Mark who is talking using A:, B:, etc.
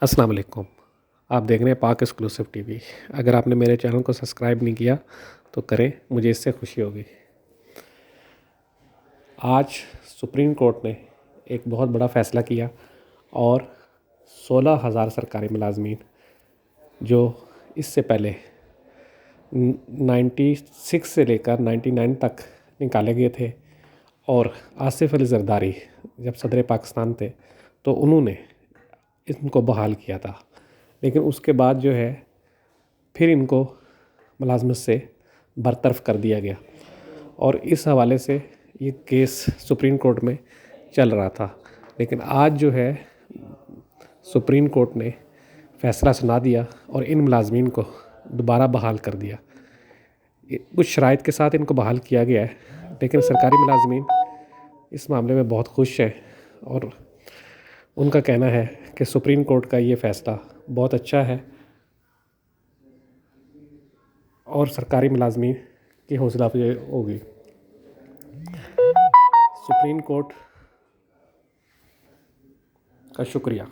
A: السلام علیکم۔ آپ دیکھ رہے ہیں پاک ایکسکلوسیو ٹی وی۔ اگر آپ نے میرے چینل کو سبسکرائب نہیں کیا تو کریں، مجھے اس سے خوشی ہوگی۔ آج سپریم کورٹ نے ایک بہت بڑا فیصلہ کیا اور 16,000 سرکاری ملازمین جو اس سے پہلے 96 سے لے کر 99 تک نکالے گئے تھے، اور آصف علی زرداری جب صدر پاکستان تھے تو انہوں نے ان کو بحال کیا تھا، لیکن اس کے بعد جو ہے پھر ان کو ملازمت سے برطرف کر دیا گیا، اور اس حوالے سے یہ کیس سپریم کورٹ میں چل رہا تھا۔ لیکن آج جو ہے سپریم کورٹ نے فیصلہ سنا دیا اور ان ملازمین کو دوبارہ بحال کر دیا۔ کچھ شرائط کے ساتھ ان کو بحال کیا گیا ہے، لیکن سرکاری ملازمین اس معاملے میں بہت خوش ہیں، اور ان کا کہنا ہے کہ سپریم کورٹ کا یہ فیصلہ بہت اچھا ہے اور سرکاری ملازمین کی حوصلہ افزائی ہوگی۔ سپریم کورٹ کا شکریہ۔